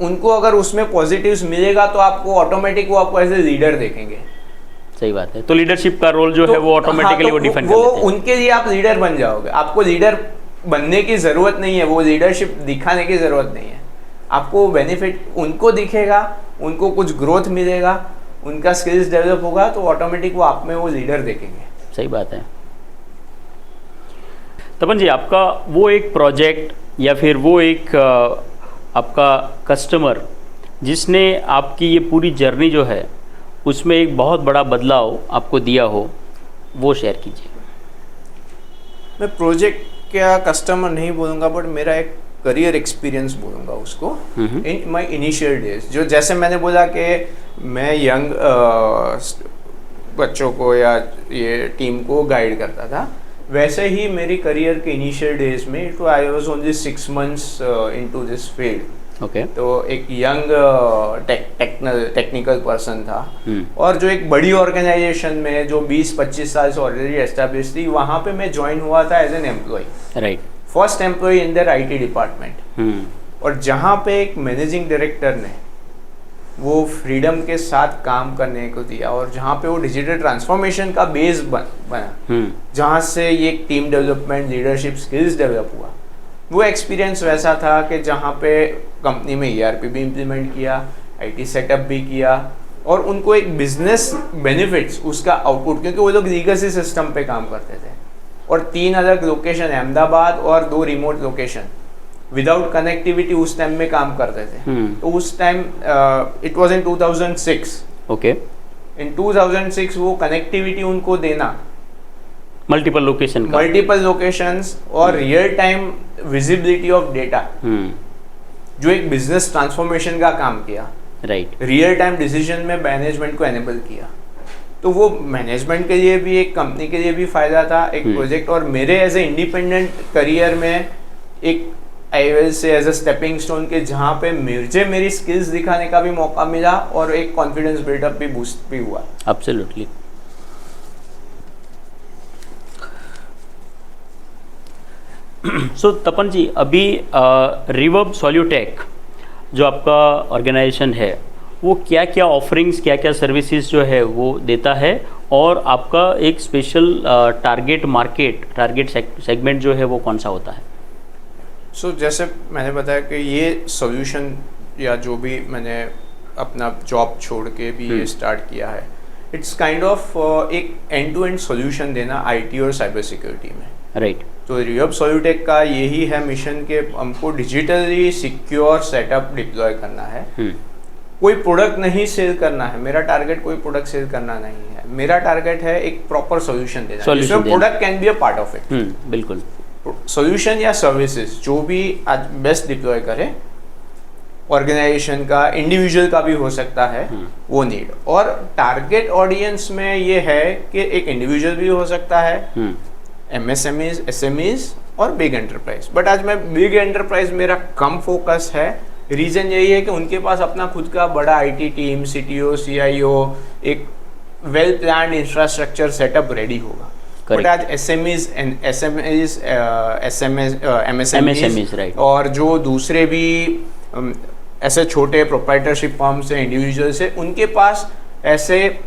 Speaker 2: उनको अगर उसमें पॉजिटिव्स मिलेगा तो आपको ऑटोमेटिक वो आपको एज ए लीडर देखेंगे।
Speaker 1: सही बात है। तो लीडरशिप का रोल जो है वो ऑटोमेटिकली वो डिफाइन कर लेते हैं,
Speaker 2: उनके लिए आप लीडर बन जाओगे। आपको लीडर बनने की जरूरत नहीं है, वो लीडरशिप दिखाने की जरूरत नहीं है, आपको बेनिफिट उनको दिखेगा, उनको कुछ ग्रोथ मिलेगा, उनका स्किल्स डेवलप होगा, तो ऑटोमेटिक वो आप में वो लीडर देखेंगे।
Speaker 1: सही बात है। तपन जी, आपका वो एक प्रोजेक्ट या फिर वो एक आपका कस्टमर जिसने आपकी ये पूरी जर्नी जो है उसमें एक बहुत बड़ा बदलाव आपको दिया हो, वो शेयर कीजिए।
Speaker 2: मैं प्रोजेक्ट या कस्टमर नहीं बोलूँगा, बट मेरा एक करियर एक्सपीरियंस बोलूँगा उसको, इन माई इनिशियल डेज। जो जैसे मैंने बोला कि मैं यंग बच्चों को या ये टीम को गाइड करता था, वैसे ही मेरी करियर के इनिशियल डेज में it I was only 6 months into this field.
Speaker 1: Okay.
Speaker 2: तो एक यंग टेक्निकल पर्सन था, और जो एक बड़ी ऑर्गेनाइजेशन में जो 20-25 साल से ऑलरेडी एस्टेब्लिश थी, वहाँ पे मैं ज्वाइन हुआ था as an employee,
Speaker 1: right,
Speaker 2: first employee in their IT department. और जहाँ पे एक मैनेजिंग डायरेक्टर ने वो फ्रीडम के साथ काम करने को दिया, और जहाँ पे वो डिजिटल ट्रांसफॉर्मेशन का बेस बना, जहाँ से ये team development, leadership skills develop हुआ, वो एक्सपीरियंस वैसा था कि जहाँ पे कंपनी में ERP भी इम्प्लीमेंट किया, IT सेटअप भी किया, और उनको एक बिजनेस बेनिफिट्स उसका आउटपुट, क्योंकि वो लोग लीगेसी सिस्टम पे काम करते थे, और 3 अलग लोकेशन, अहमदाबाद और 2 रिमोट लोकेशन, विदाउट कनेक्टिविटी उस टाइम में काम करते थे। तो उस time it was in 2006।
Speaker 1: Okay.
Speaker 2: In 2006 वो कनेक्टिविटी उनको देना,
Speaker 1: मल्टीपल लोकेशंस और real time visibility of data, जो एक बिजनेस ट्रांसफॉर्मेशन का काम किया, राइट,
Speaker 2: रियल टाइम डिसीजन में मैनेजमेंट को एनेबल किया। तो वो मैनेजमेंट के लिए भी, एक कंपनी के लिए भी फायदा था, एक प्रोजेक्ट, और मेरे एज ए इंडिपेंडेंट करियर में एक I will say as a stepping stone के, जहाँ पे मुझे मेरी स्किल्स दिखाने का भी मौका मिला और एक कॉन्फिडेंस बिल्डअप भी, बूस्ट भी हुआ।
Speaker 1: एब्सोल्युटली। सो तपन जी, अभी रिवर्ब सॉल्यूटेक जो आपका ऑर्गेनाइजेशन है, वो क्या क्या ऑफरिंग्स, क्या क्या सर्विसेज जो है वो देता है, और आपका एक special target market, target segment जो है वो कौन सा होता है?
Speaker 2: जैसे मैंने बताया कि ये सॉल्यूशन, या जो भी मैंने अपना जॉब छोड़ के भी ये स्टार्ट किया है, इट्स काइंड ऑफ एक एंड टू एंड सॉल्यूशन देना IT और साइबर सिक्योरिटी में,
Speaker 1: राइट।
Speaker 2: तो रिवर्ब सॉल्यूटेक का यही है मिशन कि हमको डिजिटली सिक्योर सेटअप डिप्लॉय करना है। कोई प्रोडक्ट नहीं सेल करना है, मेरा टारगेट कोई प्रोडक्ट सेल करना नहीं है, मेरा टारगेट है एक प्रॉपर सॉल्यूशन देना, जिसमें product can be a part of it.
Speaker 1: बिल्कुल।
Speaker 2: सॉल्यूशन या सर्विसेज जो भी आज बेस्ट डिप्लॉय करे, ऑर्गेनाइजेशन का, इंडिविजुअल का भी हो सकता है, वो नीड। और टारगेट ऑडियंस में ये है कि एक इंडिविजुअल भी हो सकता है, MSMEs, SMEs और बिग एंटरप्राइज। बट आज मैं बिग एंटरप्राइज मेरा कम फोकस है, रीजन यही है कि उनके पास अपना खुद का बड़ा IT टीम, CTO, CIO, एक well planned infrastructure setup ready होगा। बट आज SMEs, MSMEs,
Speaker 1: राइट,
Speaker 2: और जो दूसरे भी ऐसे छोटे प्रोप्राइटरशिप फर्म्स हैं, इंडिविजुअल्स हैं, उनके पास ऐसे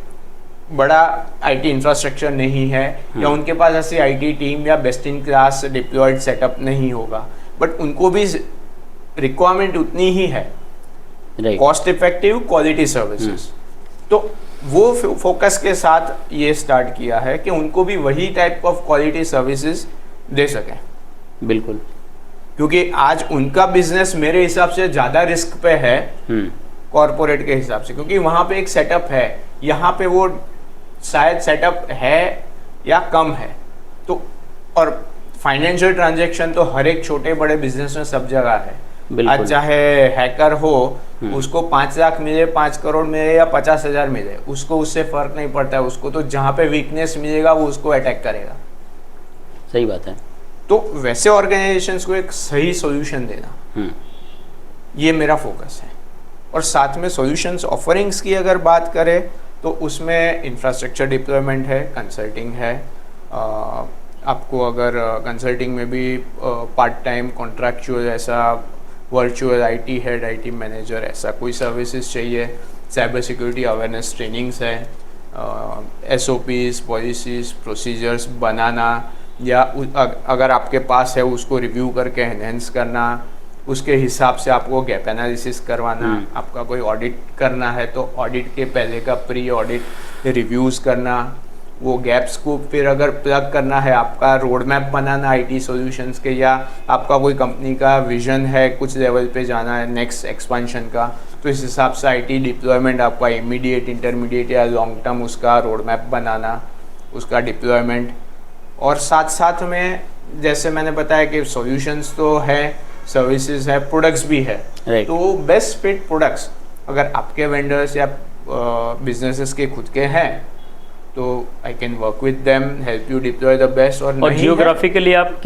Speaker 2: बड़ा IT इंफ्रास्ट्रक्चर नहीं है, या उनके पास ऐसी IT टीम या best in class deployed setup नहीं होगा, बट उनको भी रिक्वायरमेंट उतनी ही है, कॉस्ट इफेक्टिव क्वालिटी सर्विसेज। तो वो फोकस के साथ ये स्टार्ट किया है कि उनको भी वही टाइप ऑफ क्वालिटी सर्विसेज दे सकें।
Speaker 1: बिल्कुल,
Speaker 2: क्योंकि आज उनका बिजनेस मेरे हिसाब से ज़्यादा रिस्क पे है कॉरपोरेट के हिसाब से, क्योंकि वहाँ पे एक सेटअप है, यहाँ पे वो शायद सेटअप है या कम है। तो और फाइनेंशियल ट्रांजैक्शन तो हर एक छोटे बड़े बिजनेस में सब जगह है। आज चाहे हैकर हो, उसको 5 लाख मिले, 5 करोड़ मिले या 50,000 मिले, उसको उससे फर्क नहीं पड़ता है। उसको तो जहाँ पे वीकनेस मिलेगा वो उसको अटैक करेगा।
Speaker 1: सही बात है।
Speaker 2: तो वैसे ऑर्गेनाइजेशंस को एक सही सॉल्यूशन देना, ये मेरा फोकस है। और साथ में सॉल्यूशंस ऑफरिंग्स की अगर बात करें तो उसमें इंफ्रास्ट्रक्चर डिप्लॉयमेंट है, कंसल्टिंग है। आपको अगर कंसल्टिंग में भी पार्ट टाइम कॉन्ट्रैक्चुअल ऐसा virtual IT head, IT manager, ऐसा कोई सर्विसेज चाहिए, साइबर सिक्योरिटी अवेयरनेस ट्रेनिंग्स है, SOPs, पॉलिसीज, प्रोसीजर्स बनाना, या अगर आपके पास है उसको रिव्यू करके एनहेंस करना, उसके हिसाब से आपको गैप एनालिसिस करवाना। आपका कोई ऑडिट करना है तो ऑडिट के पहले का प्री ऑडिट रिव्यूज़ करना, वो गैप्स को फिर अगर प्लग करना है, आपका road map banana IT solutions के, या आपका कोई कंपनी का विजन है कुछ लेवल पे जाना है नेक्स्ट एक्सपेंशन का, तो इस हिसाब से IT डिप्लॉयमेंट आपका इमीडिएट, इंटरमीडिएट या लॉन्ग टर्म उसका रोड मैप बनाना, उसका डिप्लॉयमेंट, और साथ साथ में जैसे मैंने बताया कि सॉल्यूशंस तो है, सर्विसेज है, प्रोडक्ट्स भी है। तो बेस्ट फिट प्रोडक्ट्स अगर आपके वेंडर्स या बिजनेसेस के खुद के हैं तो I can work with them, help you deploy the best. और
Speaker 1: जियोग्राफिकली आप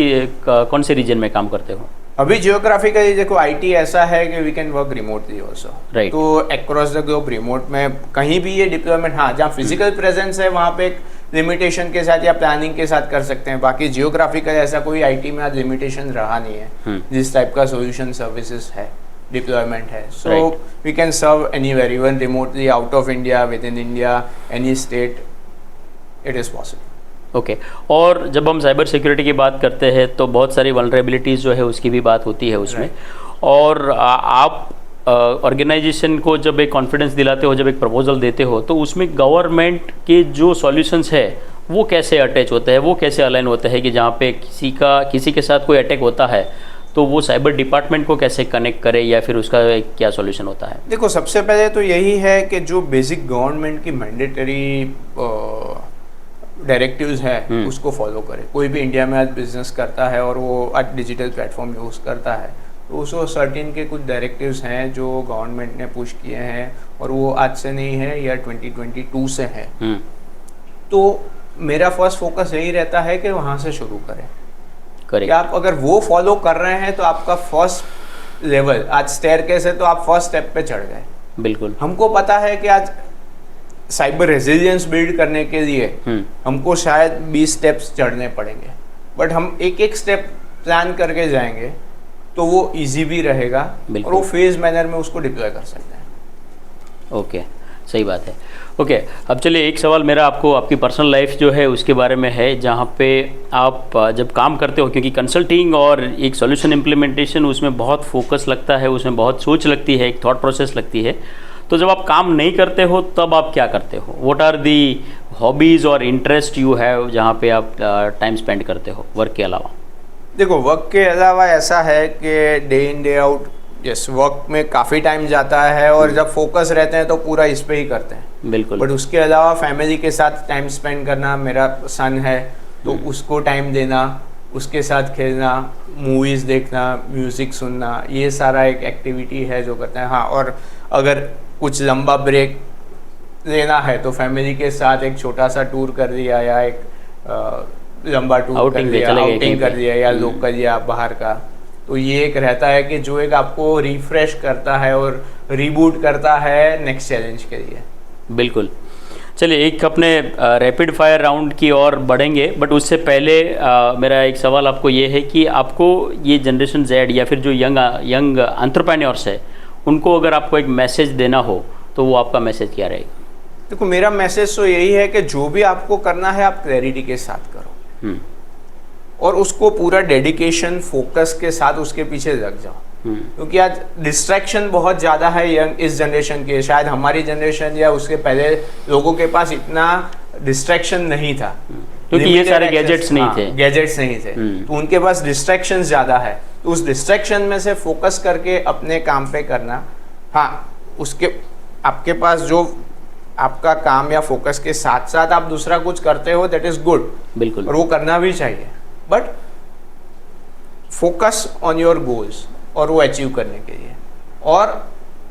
Speaker 1: कौन से रीजन में काम करते हो?
Speaker 2: अभी जियोग्राफिकली देखो आईटी ऐसा है कि we can work remotely also, तो अक्रॉस द ग्लोब रिमोट में कहीं भी ये डिप्लॉयमेंट, हाँ जहाँ फिजिकल प्रेजेंस है वहाँ पे एक लिमिटेशन के साथ या प्लानिंग के साथ कर सकते हैं, बाकी जियोग्राफिकल ऐसा कोई आईटी में आज लिमिटेशन रहा नहीं है। जिस टाइप का सोल्यूशन सर्विसेज है, डिप्लॉयमेंट है, so we can serve anywhere, even remotely, out of India, within India, any state, it is possible.
Speaker 1: Okay और जब हम साइबर सिक्योरिटी की बात करते हैं तो बहुत सारी वल्नरेबिलिटीज़ जो है उसकी भी बात होती है उसमें, और आप ऑर्गेनाइजेशन को जब एक कॉन्फिडेंस दिलाते हो, जब एक प्रपोजल देते हो, तो उसमें गवर्नमेंट के जो सॉल्यूशंस है वो कैसे अटैच होते हैं, वो कैसे अलाइन होते हैं कि जहाँ पे किसी के साथ कोई अटैक होता है तो वो साइबर डिपार्टमेंट को कैसे कनेक्ट करे या फिर उसका क्या सॉल्यूशन होता है?
Speaker 2: देखो सबसे पहले तो यही है कि जो बेसिक गवर्नमेंट की मैंडेटरी डायरेक्टिव्स है उसको फॉलो करे। कोई भी इंडिया में आज बिजनेस करता है और वो आज डिजिटल प्लेटफॉर्म यूज़ करता है तो उसको सर्टेन के कुछ डायरेक्टिव्स हैं जो गवर्नमेंट ने पुश किए हैं, और वो आज से नहीं है, या 2022 से है। तो मेरा फर्स्ट फोकस यही रहता है कि वहाँ से शुरू करें। कि आप अगर वो फॉलो कर रहे हैं तो आपका फर्स्ट लेवल, आज स्टेयरकेस है तो आप फर्स्ट स्टेप पे चढ़ गए।
Speaker 1: बिल्कुल
Speaker 2: हमको पता है कि आज साइबर रेजिलियंस बिल्ड करने के लिए हमको शायद 20 स्टेप्स चढ़ने पड़ेंगे, बट हम एक एक स्टेप प्लान करके जाएंगे तो वो इजी भी रहेगा और वो फेज मैनर में उसको डिप्लॉय कर सकते हैं।
Speaker 1: ओके, सही बात है। ओके, अब चलिए एक सवाल मेरा आपको आपकी पर्सनल लाइफ जो है उसके बारे में है, जहाँ पे आप जब काम करते हो, क्योंकि कंसल्टिंग और एक सॉल्यूशन इम्प्लीमेंटेशन उसमें बहुत फोकस लगता है, उसमें बहुत सोच लगती है, एक थॉट प्रोसेस लगती है। तो जब आप काम नहीं करते हो तब आप क्या करते हो? व्हाट आर दी हॉबीज़ और इंटरेस्ट यू हैव जहाँ पे आप टाइम स्पेंड करते हो वर्क के अलावा?
Speaker 2: देखो वर्क के अलावा ऐसा है कि day in day out yes work में काफ़ी टाइम जाता है, और जब फोकस रहते हैं तो पूरा इस पे ही करते हैं।
Speaker 1: बिल्कुल।
Speaker 2: बट उसके अलावा फैमिली के साथ टाइम स्पेंड करना, मेरा सन है तो उसको टाइम देना, उसके साथ खेलना, मूवीज़ देखना, म्यूज़िक सुनना, ये सारा एक एक्टिविटी है जो करते हैं। हाँ, और अगर कुछ लंबा ब्रेक लेना है तो फैमिली के साथ एक छोटा सा टूर कर दिया, या एक लंबा टूर कर दिया, आउटिंग कर दिया, या लोकल या बाहर का। तो ये एक रहता है कि जो एक आपको रिफ्रेश करता है और रीबूट करता है नेक्स्ट चैलेंज के लिए।
Speaker 1: बिल्कुल। चलिए एक अपने रैपिड फायर राउंड की ओर बढ़ेंगे, बट उससे पहले मेरा एक सवाल आपको ये है कि आपको ये जनरेशन जेड या फिर जो यंग एंटरप्रेन्योर्स है उनको अगर आपको एक मैसेज देना हो तो वो आपका मैसेज क्या रहेगा?
Speaker 2: देखो मेरा मैसेज तो यही है कि जो भी आपको करना है आप क्लैरिटी के साथ करो, और उसको पूरा डेडिकेशन फोकस के साथ उसके पीछे लग जाओ। क्योंकि आज डिस्ट्रैक्शन बहुत ज़्यादा है यंग इस जनरेशन के, शायद हमारी जनरेशन या उसके पहले लोगों के पास इतना डिस्ट्रैक्शन नहीं था,
Speaker 1: क्योंकि ये सारे गैजेट्स नहीं थे,
Speaker 2: गैजेट्स नहीं थे, तो उनके पास डिस्ट्रैक्शन ज़्यादा है। तो उस डिस्ट्रैक्शन में से फोकस करके अपने काम पे करना। हाँ, उसके आपके पास जो आपका काम या फोकस के साथ साथ आप दूसरा कुछ करते हो, दैट इज गुड,
Speaker 1: बिल्कुल,
Speaker 2: और वो करना भी चाहिए, but focus on your goals और वो अचीव करने के लिए। और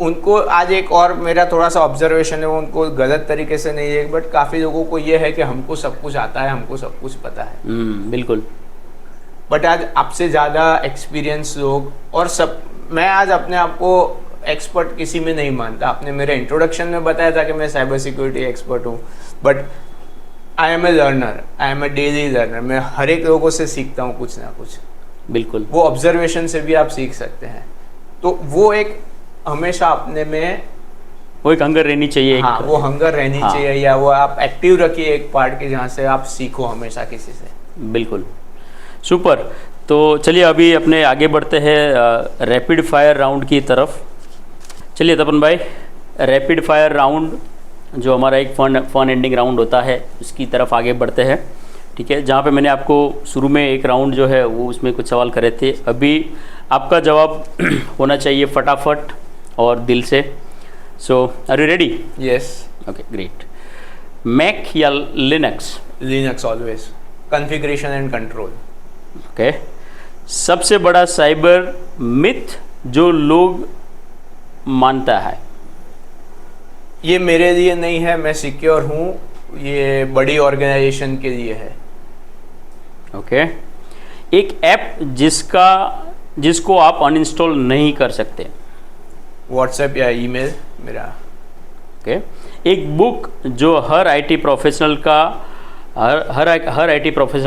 Speaker 2: उनको आज एक और मेरा थोड़ा सा ऑब्जर्वेशन है, वो उनको गलत तरीके से नहीं है, बट काफ़ी लोगों को ये है कि हमको सब कुछ आता है, हमको सब कुछ पता है।
Speaker 1: बिल्कुल।
Speaker 2: बट आज आपसे ज़्यादा एक्सपीरियंस लोग और सब, मैं आज अपने आप को एक्सपर्ट किसी में नहीं मानता। आपने मेरे इंट्रोडक्शन में बताया था कि मैं साइबर सिक्योरिटी एक्सपर्ट हूँ, but I am a learner, I am a daily learner. मैं हर एक लोगों से सीखता हूँ कुछ ना कुछ।
Speaker 1: बिल्कुल,
Speaker 2: वो ऑब्जर्वेशन से भी आप सीख सकते हैं। तो वो एक हमेशा अपने में
Speaker 1: वो एक हंगर रहनी चाहिए।
Speaker 2: हाँ, वो हंगर रहनी चाहिए, या वो आप एक्टिव रखिए एक पार्ट के, जहाँ से आप सीखो हमेशा किसी से।
Speaker 1: बिल्कुल, सुपर। तो चलिए अभी अपने आगे बढ़ते हैं रैपिड फायर राउंड की तरफ। चलिए तपन भाई, रैपिड फायर राउंड जो हमारा एक फन एंडिंग राउंड होता है उसकी तरफ आगे बढ़ते हैं, ठीक है। जहाँ पे मैंने आपको शुरू में एक राउंड जो है वो उसमें कुछ सवाल करे थे, अभी आपका जवाब होना चाहिए फटाफट और दिल से। So are you ready?
Speaker 2: Yes.
Speaker 1: Okay, great. Mac या Linux?
Speaker 2: Linux always, configuration and control.
Speaker 1: Okay, सबसे बड़ा साइबर मिथ जो लोग मानता है?
Speaker 2: ये मेरे लिए नहीं है, मैं सिक्योर हूँ, ये बड़ी ऑर्गेनाइजेशन के लिए है।
Speaker 1: ओके, एक ऐप जिसको आप अनइंस्टॉल नहीं कर सकते?
Speaker 2: व्हाट्सएप या ईमेल मेरा।
Speaker 1: ओके, एक बुक जो हर आईटी प्रोफेशनल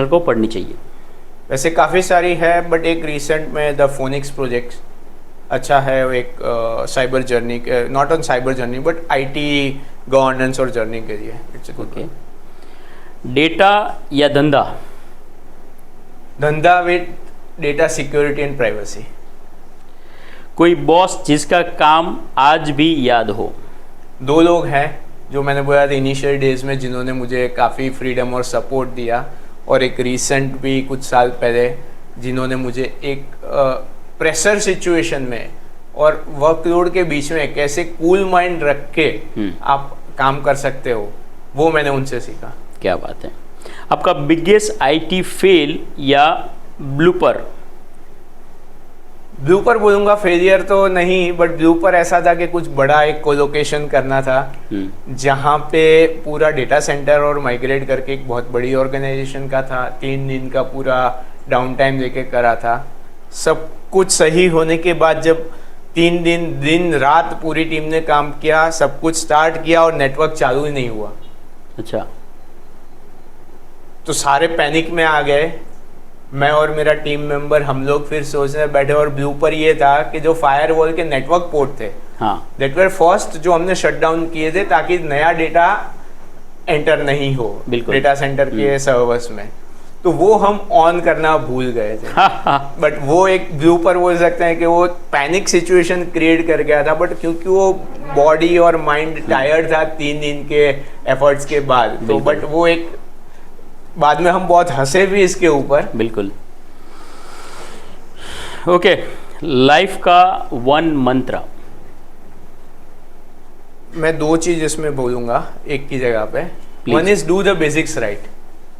Speaker 1: को पढ़नी चाहिए?
Speaker 2: वैसे काफ़ी सारी है, बट एक रिसेंट में द फोनिक्स प्रोजेक्ट अच्छा है, वो एक cyber journey, not on cyber journey but IT governance और जर्नी के लिए it's a good.
Speaker 1: Okay, data या धंधा?
Speaker 2: धंधा with data security and privacy.
Speaker 1: कोई बॉस जिसका काम आज भी याद हो?
Speaker 2: 2 लोग हैं जो मैंने बोला था इनिशियल डेज में, जिन्होंने मुझे काफ़ी फ्रीडम और सपोर्ट दिया, और एक रिसेंट भी कुछ साल पहले जिन्होंने मुझे एक प्रेशर सिचुएशन में और वर्कलोड के बीच में कैसे कूल माइंड रख के आप काम कर सकते हो, वो मैंने उनसे सीखा।
Speaker 1: क्या बात है। आपका बिगेस्ट आईटी फेल या ब्लूपर?
Speaker 2: ब्लूपर बोलूँगा, फेलियर तो नहीं, बट ब्लूपर ऐसा था कि कुछ बड़ा एक कोलोकेशन करना था जहाँ पे पूरा डेटा सेंटर और माइग्रेट करके एक बहुत बड़ी ऑर्गेनाइजेशन का था। 3 दिन का पूरा डाउन टाइम लेके करा था। सब कुछ सही होने के बाद जब 3 दिन रात पूरी टीम ने काम किया, सब कुछ स्टार्ट किया और नेटवर्क चालू ही नहीं हुआ।
Speaker 1: अच्छा।
Speaker 2: तो सारे पैनिक में आ गए, मैं और मेरा टीम मेंबर, हम लोग फिर सोचने बैठे, और ब्लूपर ये था कि जो फायरवॉल के नेटवर्क पोर्ट थे, दैट वर फर्स्ट जो हमने शट डाउन किए थे ताकि नया डेटा एंटर नहीं हो डेटा सेंटर के सर्वर्स में, तो वो हम ऑन करना भूल गए थे। बट वो एक ब्लूपर बोल सकते हैं कि वो पैनिक सिचुएशन क्रिएट कर गया था, बट क्योंकि वो बॉडी और माइंड टायर्ड था 3 दिन के एफर्ट्स के बाद, तो बट वो एक बाद में हम बहुत हंसे भी इसके ऊपर।
Speaker 1: बिल्कुल। ओके, लाइफ का 1 मंत्र?
Speaker 2: मैं 2 चीज इसमें बोलूंगा एक की जगह पे। One is do the basics right.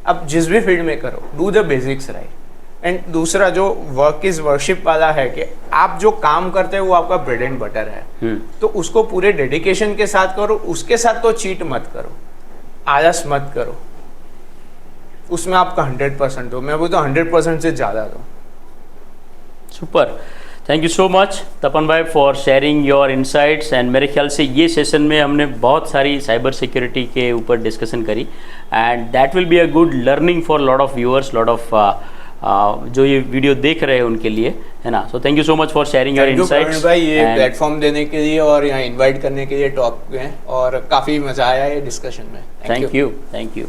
Speaker 2: अब जिस भी फील्ड में करो, do the basics right. And दूसरा जो वर्क इज वर्शिप वाला है कि आप जो काम करते हो वो आपका ब्रेड एंड बटर है, तो उसको पूरे डेडिकेशन के साथ करो, उसके साथ तो चीट मत करो, आलस मत करो, उसमें आपका 100% दो। मैं बोलता हूँ 100% से ज़्यादा दो।
Speaker 1: Super, thank you so much Tapan भाई for sharing your insights. And मेरे ख्याल से ये सेशन में हमने बहुत सारी साइबर सिक्योरिटी के ऊपर डिस्कशन करी, and that will be a good learning for lot of viewers, lot of जो ये वीडियो देख रहे हैं उनके लिए, है ना। So thank you so much for sharing your insights
Speaker 2: भाई, ये प्लेटफॉर्म देने के लिए और यहाँ इन्वाइट करने के लिए टॉक में, और काफ़ी मज़ा आया है डिस्कशन में।
Speaker 1: Thank you.